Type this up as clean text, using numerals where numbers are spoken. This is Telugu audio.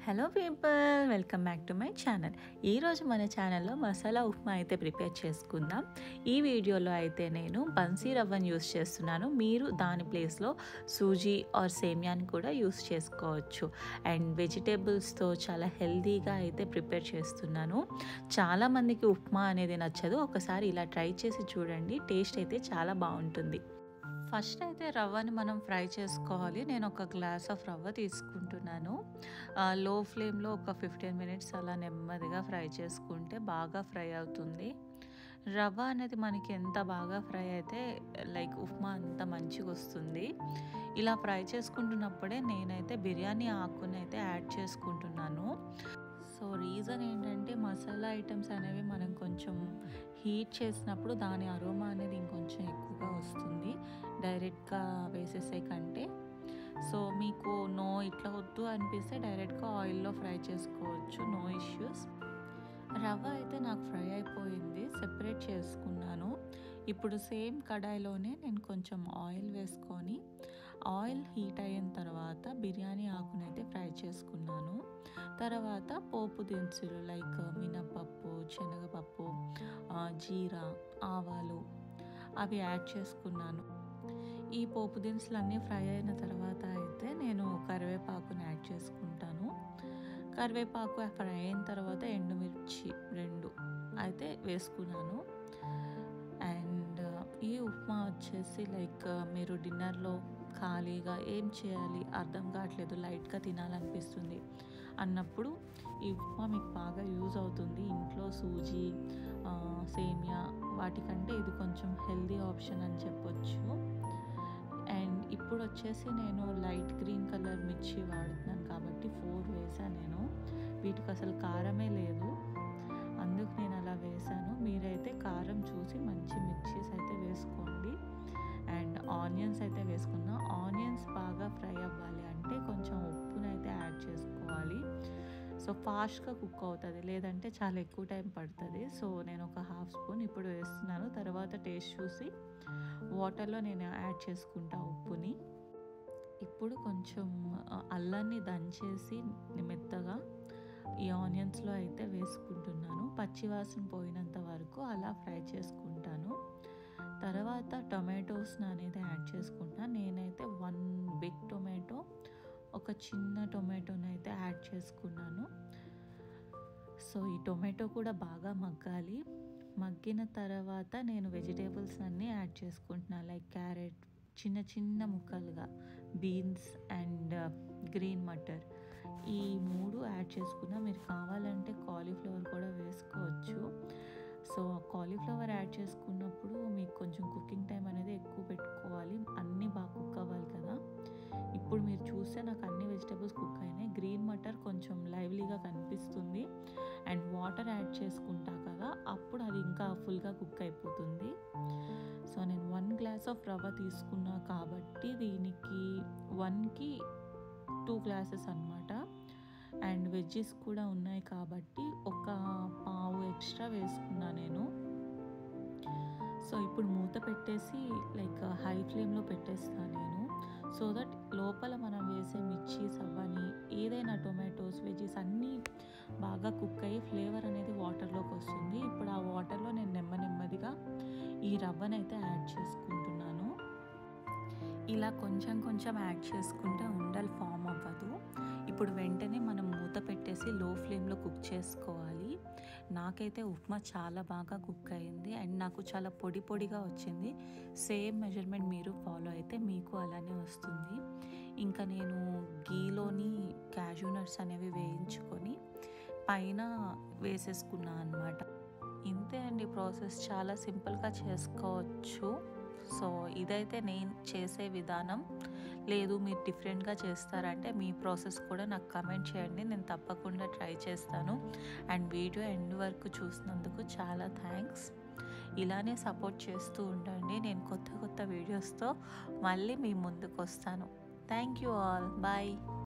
Hello people, welcome back to my channel. ఈరోజు మన ఛానల్లో మసాలా ఉప్మా అయితే ప్రిపేర్ చేసుకుందాం. ఈ వీడియోలో అయితే నేను బన్సీ రవ్వని యూస్ చేస్తున్నాను. మీరు దాని ప్లేస్లో సూజీ ఆర్ సేమియాని కూడా యూస్ చేసుకోవచ్చు. అండ్ వెజిటేబుల్స్తో చాలా హెల్తీగా అయితే ప్రిపేర్ చేస్తున్నాను. చాలామందికి ఉప్మా అనేది నచ్చదు. ఒకసారి ఇలా ట్రై చేసి చూడండి, టేస్ట్ అయితే చాలా బాగుంటుంది. ఫస్ట్ అయితే రవ్వని మనం ఫ్రై చేసుకోవాలి. నేను ఒక గ్లాస్ ఆఫ్ రవ్వ తీసుకుంటున్నాను. లో ఫ్లేమ్లో ఒక 15 మినిట్స్ అలా నెమ్మదిగా ఫ్రై చేసుకుంటే బాగా ఫ్రై అవుతుంది. రవ్వ అనేది మనకి ఎంత బాగా ఫ్రై అయితే ఉప్మా అంత మంచిగా వస్తుంది. ఇలా ఫ్రై చేసుకుంటున్నప్పుడే నేనైతే బిర్యానీ ఆకుని అయితే యాడ్ చేసుకుంటున్నాను. సో రీజన్ ఏంటంటే మసాలా ఐటమ్స్ అనేవి మనం కొంచెం హీట్ చేసినప్పుడు దాని అరోమా అనేది ఇంకొంచెం ఎక్కువగా వస్తుంది డైరెక్ట్గా వేసేసే కంటే. సో మీకు ఇట్లా వద్దు అనిపిస్తే డైరెక్ట్గా ఆయిల్లో ఫ్రై చేసుకోవచ్చు, నో ఇష్యూస్. రవ్వ అయితే నాకు ఫ్రై అయిపోయింది, సెపరేట్ చేసుకున్నాను. ఇప్పుడు సేమ్ కడాయిలోనే నేను కొంచెం ఆయిల్ వేసుకొని ఆయిల్ హీట్ అయిన తర్వాత బిర్యానీ ఆకునైతే ఫ్రై చేసుకున్నాను. తర్వాత పోపు దినుసులు మినపప్పు, శనగపప్పు, జీరా, ఆవాలు అవి యాడ్ చేసుకున్నాను. ఈ పోపు దినుసులు ఫ్రై అయిన తర్వాత అయితే నేను కరివేపాకుని యాడ్ చేసుకుంటాను. కరివేపాకు ఫ్రై అయిన తర్వాత ఎండుమిర్చి 2 అయితే వేసుకున్నాను. అండ్ ఈ ఉప్మా వచ్చేసి మీరు డిన్నర్లో ఖాళీగా ఏం చేయాలి అర్థం కావట్లేదు, లైట్గా తినాలనిపిస్తుంది అన్నప్పుడు ఈ ఉప్మా మీకు బాగా యూజ్ అవుతుంది. ఇంట్లో సూజీ, సేమియా వాటికంటే ఇది కొంచెం హెల్దీ ఆప్షన్ అని చెప్పొచ్చు. అండ్ ఇప్పుడు వచ్చేసి నేను లైట్ గ్రీన్ కలర్ మిర్చి వాడుతున్నాను కాబట్టి 4 వేసాను నేను. వీటికి అసలు కారమే లేదు, అందుకు నేను అలా వేసాను. మీరైతే కారం చూసి మంచి మిర్చీస్ అయితే వేసుకోండి. అండ్ ఆనియన్స్ అయితే వేసుకున్నా. ఆనియన్స్ బాగా ఫ్రై అవ్వాలి అంటే కొంచెం ఉప్పునైతే యాడ్ చేసుకోవాలి. సో ఫాస్ట్గా కుక్ అవుతుంది, లేదంటే చాలా ఎక్కువ టైం పడుతుంది. సో నేను ఒక 1/2 స్పూన్ ఇప్పుడు వేస్తున్నాను. తర్వాత టేస్ట్ చూసి వాటర్లో నేను యాడ్ చేసుకుంటా ఉప్పుని. ఇప్పుడు కొంచెం అల్లాన్ని దంచేసి మెత్తగా ఈ ఆనియన్స్లో అయితే వేసుకుంటున్నాను. పచ్చివాసన పోయినంత వరకు అలా ఫ్రై చేసుకుంటాను. తర్వాత టొమాటోస్ని అనేది యాడ్ చేసుకుంటాను. నేనైతే 1 బిగ్ టొమాటో, ఒక చిన్న టొమాటోని అయితే యాడ్ చేసుకున్నాను. సో ఈ టొమాటో కూడా బాగా మగ్గాలి. మగ్గిన తర్వాత నేను వెజిటేబుల్స్ అన్నీ యాడ్ చేసుకుంటున్నాను. క్యారెట్ చిన్న చిన్న ముక్కలుగా, బీన్స్ అండ్ గ్రీన్ మటర్, ఈ 3 యాడ్ చేసుకున్నా. మీరు కావాలంటే కాలీఫ్లవర్ కూడా వేసుకోవచ్చు. సో కాలీఫ్లవర్ యాడ్ చేసుకున్నప్పుడు మీకు కొంచెం కుకింగ్ టైం అనేది ఎక్కువ పెట్టుకోవాలి, అన్నీ బాగా కుక్ అవ్వాలి కదా. ఇప్పుడు మీరు చూస్తే నాకు అన్ని వెజిటేబుల్స్ కుక్ అయినాయి. గ్రీన్ మటర్ కొంచెం లైవ్లీగా కనిపిస్తుంది. అండ్ వాటర్ యాడ్ చేసుకుంటా కదా, అప్పుడు అది ఇంకా ఫుల్గా కుక్ అయిపోతుంది. సో నేను 1 గ్లాస్ ఆఫ్ రవ్వ తీసుకున్నా కాబట్టి దీనికి 1కి 2 గ్లాసెస్ అనమాట. అండ్ వెజ్జెస్ కూడా ఉన్నాయి కాబట్టి ఒక పావు ఎక్స్ట్రా వేసుకున్నా నేను. సో ఇప్పుడు మూత పెట్టేసి హై ఫ్లేమ్లో పెట్టేస్తాను నేను. సో దట్ లోపల మనం వేసే మిర్చీస్ అవ్వని, ఏదైనా టొమాటోస్, వెజ్జెస్ అన్నీ బాగా కుక్ అయ్యి ఫ్లేవర్ అనేది వాటర్లోకి వస్తుంది. ఇప్పుడు ఆ వాటర్లో నేను నెమ్మదిగా ఈ రవ్వనైతే యాడ్ చేసుకుంటున్నాను. ఇలా కొంచెం కొంచెం యాడ్ చేసుకుంటే ఉండలు ఫామ్ అవ్వదు. ఇప్పుడు వెంటనే మనం మూత పెట్టేసి లో ఫ్లేమ్లో కుక్ చేసుకోవాలి. నాకైతే ఉప్మా చాలా బాగా కుక్ అయింది అండ్ నాకు చాలా పొడి పొడిగా వచ్చింది. సేమ్ మెజర్మెంట్ మీరు ఫాలో అయితే మీకు అలానే వస్తుంది. ఇంకా నేను గీలోని క్యాష్యూ నట్స్ అనేవి వేయించుకొని పైన వేసేసుకున్నాను అనమాట. ఇంతే అండి ప్రాసెస్, చాలా సింపుల్గా చేసుకోవచ్చు. సో ఇదైతే నేను చేసే విధానం. లేదు మీరు డిఫరెంట్గా చేస్తారంటే మీ ప్రాసెస్ కూడా నాకు కమెంట్ చేయండి, నేను తప్పకుండా ట్రై చేస్తాను. అండ్ వీడియో ఎండ్ వరకు చూసినందుకు చాలా థ్యాంక్స్. ఇలానే సపోర్ట్ చేస్తూ ఉండండి. నేను కొత్త వీడియోస్తో మళ్ళీ మీ ముందుకు వస్తాను. Thank you all, bye.